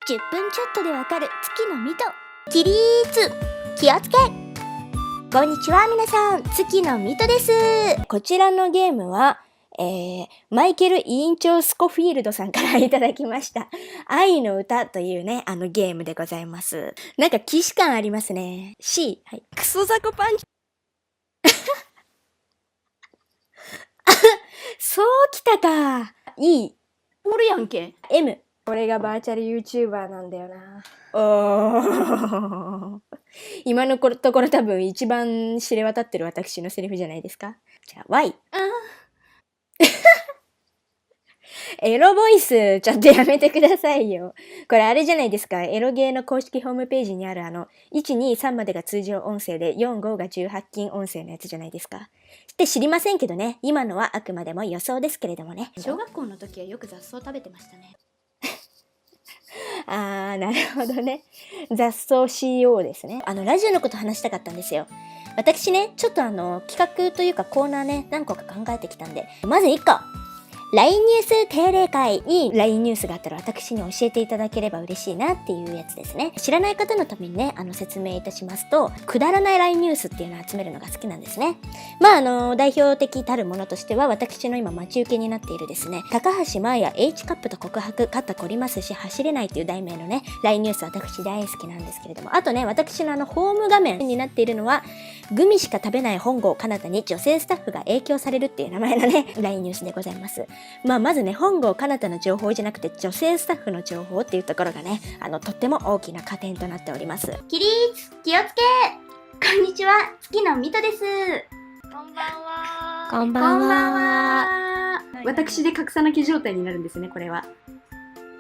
10分ちょっとでわかる月のミト。起立、気をつけ。こんにちは皆さん、月のミトです。こちらのゲームは、マイケル・委員長スコフィールドさんからいただきました愛の歌というね、ゲームでございます。なんか既視感ありますね。C、はい、クソザコパンチそうきたか。E、おるやんけ。M、これがバーチャル YouTuber なんだよな。今のところ多分一番知れ渡ってる私のセリフじゃないですか。じゃあ Y。エロボイス、ちょっとやめてくださいよ。これあれじゃないですか。エロゲーの公式ホームページにある1、2、3までが通常音声で、4、5が18禁音声のやつじゃないですか。って知りませんけどね。今のはあくまでも予想ですけれどもね。小学校の時はよく雑草食べてましたね。なるほどね。雑草 CO ですね。ラジオのこと話したかったんですよ。私ね、ちょっと企画というかコーナーね、何個か考えてきたんで、まず1個。LINE ニュース定例会に LINE ニュースがあったら私に教えていただければ嬉しいなっていうやつですね。知らない方のためにね、説明いたしますと、くだらない LINE ニュースっていうのを集めるのが好きなんですね。代表的たるものとしては、私の今待ち受けになっているですね、高橋真也 H カップと告白、肩凝りますし走れないっていう題名のね、LINE ニュース私大好きなんですけれども、あとね、私のホーム画面になっているのは、グミしか食べない本郷奏多に女性スタッフが影響されるっていう名前のね、LINE ニュースでございます。まずね、本郷奏多の情報じゃなくて女性スタッフの情報っていうところがね、とっても大きな加点となっております。起立、気をつけ。こんにちは、月のミトです。こんばんは。こんばんは。私で格差なき状態になるんですね、これは。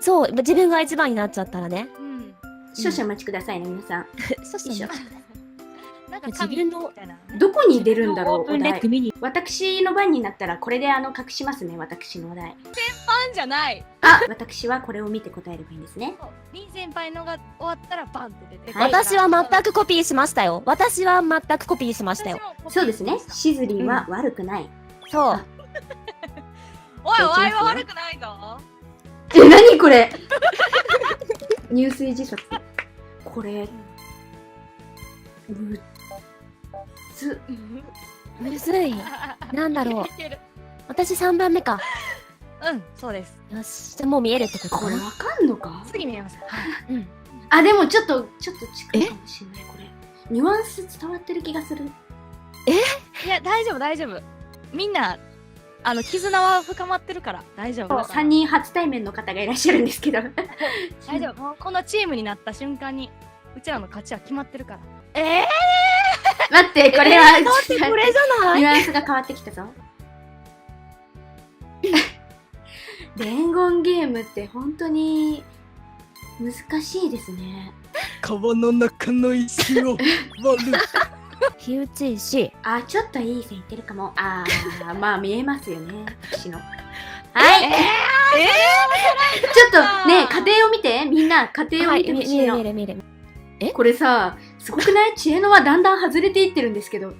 そう、自分が一番になっちゃったらね。少々お待ちくださいね、皆さん。少々お待ちください。なんか自分のどこに出るんだろう、お題。組に私の番になったら、これで隠しますね、私のお題。ファンじゃない。私はこれを見て答えればいいんですね。リン先輩のが終わったらバンって出て。私は全くコピーしましたよ。私は全くコピーしましたよ。そうですね、しずりんは悪くない。そう。おい、お前は悪くないぞ。何これ入水自殺。これ、むずい。なんだろう。私3番目か。そうです。よし、じゃあもう見えるってことこれわかんのか？次見えます。でもちょっと近いかもしれない、これ。ニュアンス伝わってる気がする。いや、大丈夫、大丈夫。みんな、絆は深まってるから、大丈夫。3人初対面の方がいらっしゃるんですけど。大丈夫。もうこのチームになった瞬間に、うちらの勝ちは決まってるから。待って、これは、だってこれじゃない？ニュアンスが変わってきたぞ。伝言ゲームって本当に難しいですね。川の中の石を割る。火打ち石。ちょっといい線いってるかも。見えますよね、私の。ちょっとね、家庭を見て、みんな家庭を見てほしいの。見る。これさ、すごくない？知恵の輪だんだん外れていってるんですけど。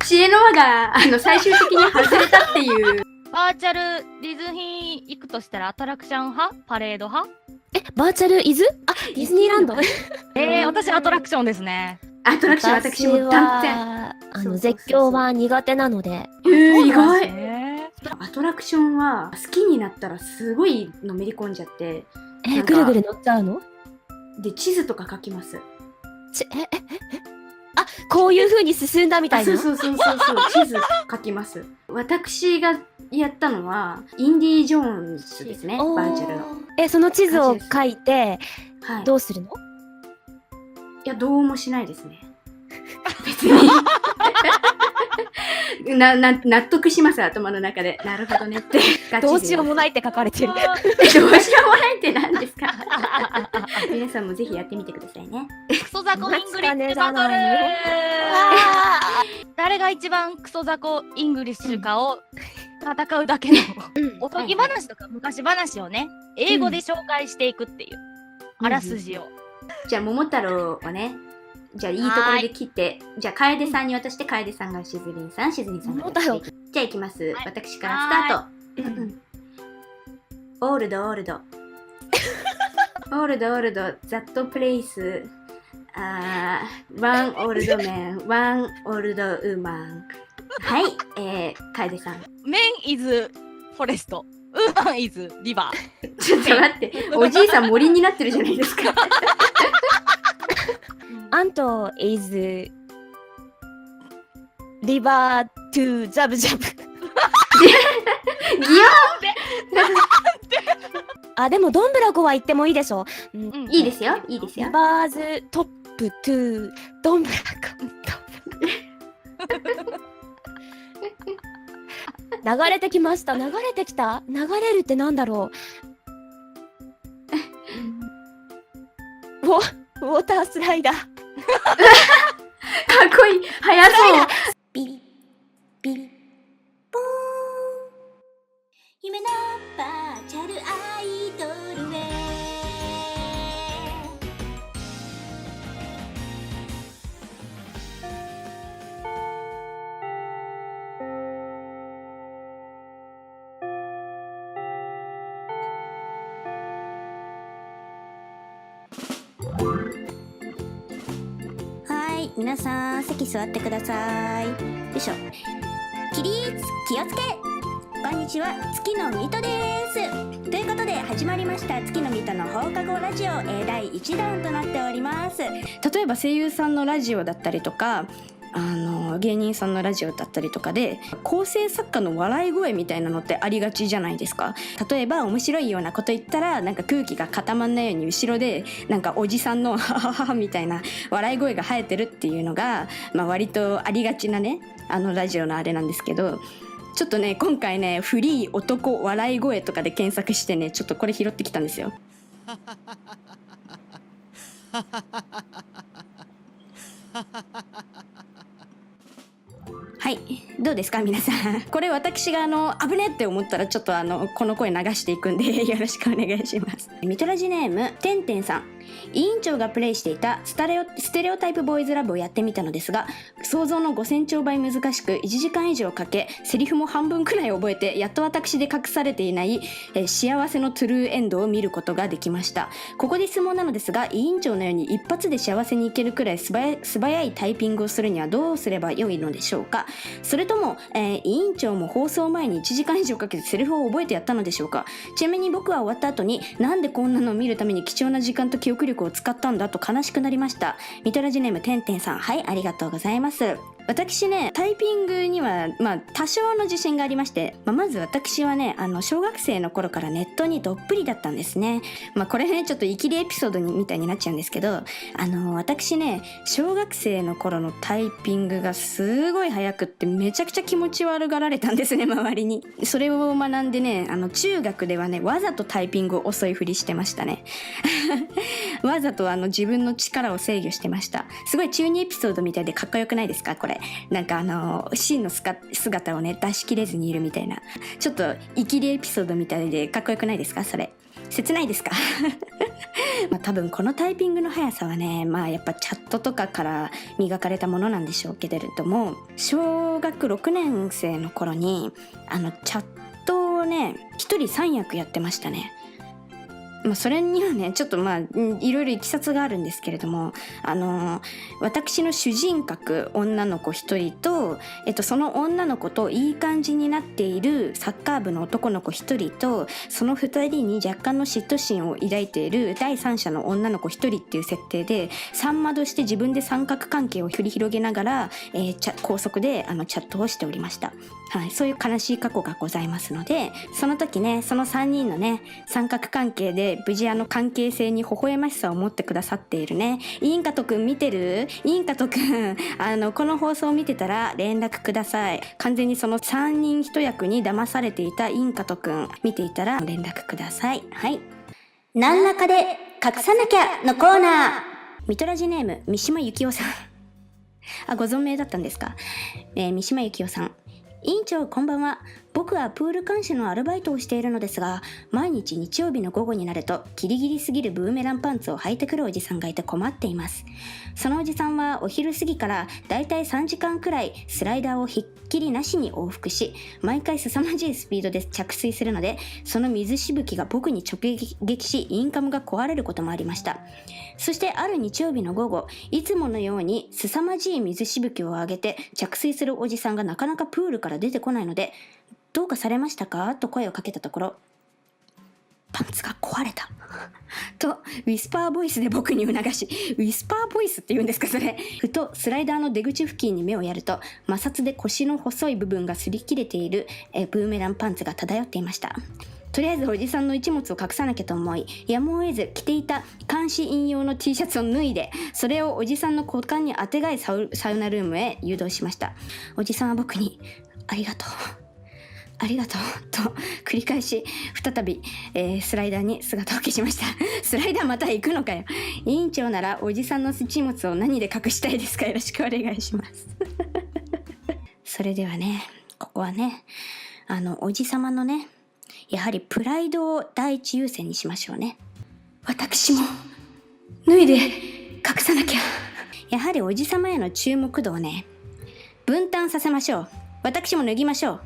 知恵の輪が最終的に外れたっていう。バーチャルディズニー行くとしたらアトラクション派？パレード派？バーチャル伊豆？ディズニーランド。私アトラクションですね。アトラクション私も断然。絶叫は苦手なので。意外。ね。アトラクションは好きになったらすごいのめり込んじゃって。ぐるぐる乗っちゃうの？で、地図とか書きます。こういう風に進んだみたいな。そう地図書きます。私がやったのはインディ・ジョーンズですね、バーチャルの。その地図を書いてどうするの？いや、どうもしないですね。別に納得します、頭の中で。なるほどねって。どうしようもないって書かれてる。どうしようもないって何ですか？皆さんもぜひやってみてくださいね。クソザコイングリッシュバトル。誰が一番クソザコイングリッシュかを戦うだけのおとぎ話とか昔話をね、英語で紹介していくっていうあらすじを。じゃあ桃太郎をね、じゃあいいところで切って、じゃあ楓さんに渡して、楓さんがしずりんさん、しずりんさんが渡して。じゃあいきます。私からスタート。オールドthat place one old man one old woman はい、楓さん。メン is フォレスト、ウーマン is リバー。ちょっと待って、おじいさん森になってるじゃないですか。アント is river to ジャブジャブ。あ、でもどんぶらこは言ってもいいでしょ。いいですよ。リバーズトップトゥどんぶらこ。流れてきました。流れるってなんだろう。ウォータースライダー。かっこいい。速そう。ピリピリポーン、夢のバーチャルアイドルへ。はい、皆さん席座ってください。よいしょ。起立、気をつけ。こんにちは、月のミトです。ということで始まりました月のミトの放課後ラジオ、第1弾となっております。例えば声優さんのラジオだったりとか、芸人さんのラジオだったりとかで構成作家の笑い声みたいなのってありがちじゃないですか。例えば面白いようなこと言ったらなんか空気が固まんないように後ろでなんかおじさんのハハハみたいな笑い声が生えてるっていうのが、割とありがちなねラジオのあれなんですけど、ちょっとね今回ねフリー男笑い声とかで検索してねちょっとこれ拾ってきたんですよ。はい、どうですか皆さん。これ私が危ねって思ったらちょっとこの声流していくんでよろしくお願いします。ミトラジネームてんてんさん。委員長がプレイしていたステレオタイプボーイズラブをやってみたのですが、想像の5000兆倍難しく1時間以上かけセリフも半分くらい覚えてやっと私で隠されていない、幸せのトゥルーエンドを見ることができました。ここで質問なのですが、委員長のように一発で幸せにいけるくらい素早いタイピングをするにはどうすれば良いのでしょうか。それとも、委員長も放送前に1時間以上かけてセリフを覚えてやったのでしょうか。ちなみに僕は終わった後になんでこんなのを見るために貴重な時間と記憶力を使ったんだと悲しくなりました。ミトラジネームてんてんさん、はい、ありがとうございます。私ねタイピングには多少の自信がありまして、まず私はね小学生の頃からネットにどっぷりだったんですね。これねちょっとイキリエピソードみたいになっちゃうんですけど、私ね小学生の頃のタイピングがすごい早くってめちゃくちゃ気持ち悪がられたんですね、周りに。それを学んでね中学ではねわざとタイピングを遅いふりしてましたね。わざと自分の力を制御してました。すごい中二エピソードみたいでかっこよくないですかこれ。なんか真の姿をね出し切れずにいるみたいな、ちょっとイキリエピソードみたいでかっこよくないですかそれ。切ないですか。多分このタイピングの速さはねやっぱチャットとかから磨かれたものなんでしょうけれども、小学6年生の頃にチャットをね一人3役やってましたね。それにはねちょっといろいろいきさつがあるんですけれども、私の主人格女の子一人と、その女の子といい感じになっているサッカー部の男の子一人と、その二人に若干の嫉妬心を抱いている第三者の女の子一人っていう設定で三窓して自分で三角関係を繰り広げながら、高速でチャットをしておりました。はい、そういう悲しい過去がございますので、その時ねその3人のね三角関係で無事関係性に微笑ましさを持ってくださっているねインカトくん見てる？インカトくんこの放送を見てたら連絡ください。完全にその3人一役に騙されていたインカトくん見ていたら連絡ください。はい、何らかで隠さなきゃのコーナー。ミトラジネーム三島由紀夫さん。ご存命だったんですか。三島由紀夫さん、委員長こんばんは。僕はプール監視のアルバイトをしているのですが、毎日日曜日の午後になるとギリギリすぎるブーメランパンツを履いてくるおじさんがいて困っています。そのおじさんはお昼過ぎからだいたい3時間くらいスライダーをひっきりなしに往復し、毎回凄まじいスピードで着水するので、その水しぶきが僕に直撃し、インカムが壊れることもありました。そしてある日曜日の午後、いつものように凄まじい水しぶきを上げて着水するおじさんがなかなかプールから出てこないので、どうかされましたかと声をかけたところ、パンツが壊れたとウィスパーボイスで僕に促し、ウィスパーボイスって言うんですかそれ。ふとスライダーの出口付近に目をやると、摩擦で腰の細い部分が擦り切れているブーメランパンツが漂っていました。とりあえずおじさんの一物を隠さなきゃと思い、やむを得ず着ていた監視員用の T シャツを脱いで、それをおじさんの股間にあてがいサウナルームへ誘導しました。おじさんは僕に、ありがとうありがとうと繰り返し、再び、スライダーに姿を消しました。スライダーまた行くのかよ。委員長ならおじさんの一物を何で隠したいですか？よろしくお願いしますそれではね、ここはね、おじさまのね、やはりプライドを第一優先にしましょうね。私も脱いで隠さなきゃ。やはりおじさまへの注目度をね、分担させましょう。私も脱ぎましょう、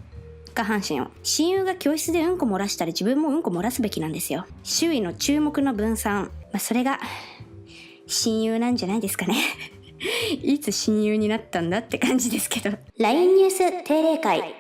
下半身を。親友が教室でうんこ漏らしたら自分もうんこ漏らすべきなんですよ。周囲の注目の分散、それが親友なんじゃないですかねいつ親友になったんだって感じですけど。 LINE ニュース定例会。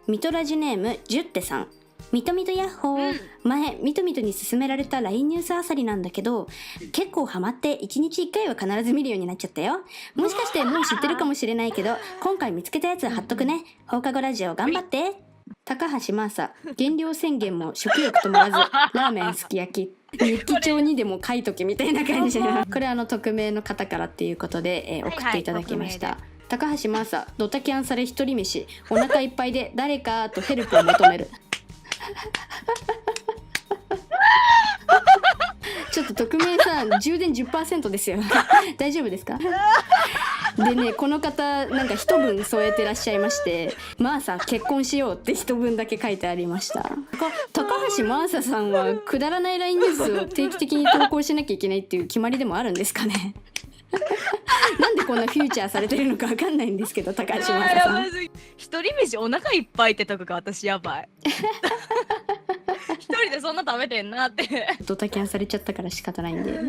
ミトラジネームジュッテさん。ミトミトヤッホー、前ミトミトに勧められた LINE ニュースあさりなんだけど、結構ハマって1日1回は必ず見るようになっちゃったよ。もしかしてもう知ってるかもしれないけど、今回見つけたやつ貼っとくね。放課後ラジオ頑張って。高橋真麻、減量宣言も食欲止まらず、ラーメンすき焼き、日記帳にでも書いとけみたいな感じでこれ匿名の方からっていうことで、送っていただきました。高橋真麻、ドタキャンされ一人飯、お腹いっぱいで誰かとヘルプを求めるちょっと匿名さん、充電 10% ですよ大丈夫ですか？でね、この方なんか一文添えてらっしゃいまして、マーサ結婚しようって一文だけ書いてありました。高橋マーサさんはくだらない LINE ニュースを定期的に投稿しなきゃいけないっていう決まりでもあるんですかねなんでこんなフューチャーされてるのかわかんないんですけど、高橋マーサさん。一人飯お腹いっぱいってとこが私やばい一人でそんな食べてんなってドタキャンされちゃったから仕方ないんで、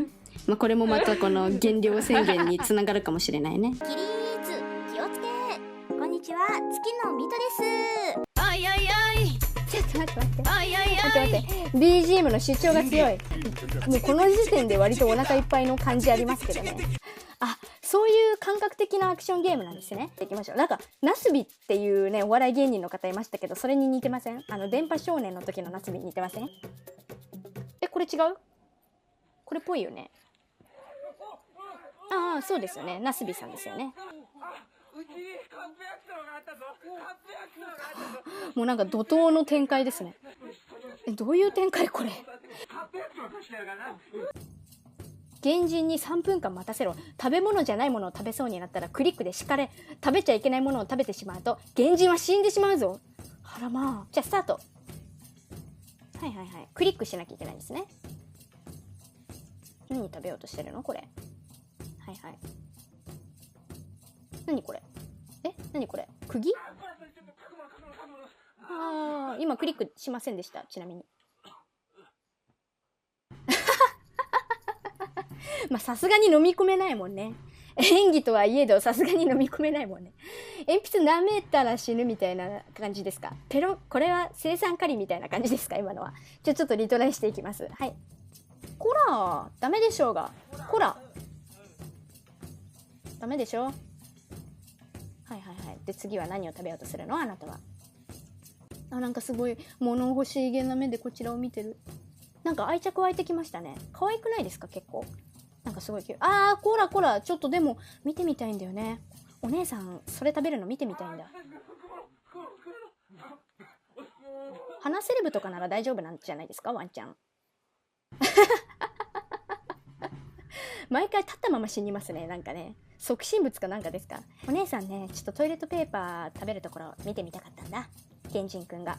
これもまたこの減量宣言につながるかもしれないね。起立気をつけ。こんにちは、月のミトです。あいあいあい、ちょっと待ってあいあいあい、待って BGM の主張が強い。もうこの時点で割とお腹いっぱいの感じありますけどね。あ、そういう感覚的なアクションゲームなんですね。いきましょう。なんかナスビっていうね、お笑い芸人の方いましたけど、それに似てません？電波少年の時のナスビに似てません？これ違う？これっぽいよね。ああ、そうですよね。ナスビさんですよね。もうなんか怒涛の展開ですね。どういう展開これ。原人に3分間待たせろ。食べ物じゃないものを食べそうになったらクリックで叱れ。食べちゃいけないものを食べてしまうと原人は死んでしまうぞ。あらまあ。じゃあスタート。はいはいはい。クリックしなきゃいけないんですね。何食べようとしてるのこれ。はいはい。何これ。何これ。釘？ああ、今クリックしませんでした。ちなみに。さすがに飲み込めないもんね。演技とはいえどさすがに飲み込めないもんね。鉛筆舐めたら死ぬみたいな感じですか？これは生産狩りみたいな感じですか？今のは。ちょっとリトライしていきます。はい。こら、ダメでしょうが。こら。ダメでしょ？はいはいはい。で、次は何を食べようとするの？あなたは。なんかすごい物欲しいげな目でこちらを見てる。なんか愛着湧いてきましたね。可愛くないですか？結構。なんかすごい。こらこら、ちょっとでも見てみたいんだよね。お姉さん、それ食べるの見てみたいんだ。鼻セレブとかなら大丈夫なんじゃないですか？ワンちゃん。毎回立ったまま死にますね。なんかね。即身仏かなんかですか？お姉さんね、ちょっとトイレットペーパー食べるところ見てみたかったんだ。原人くんが。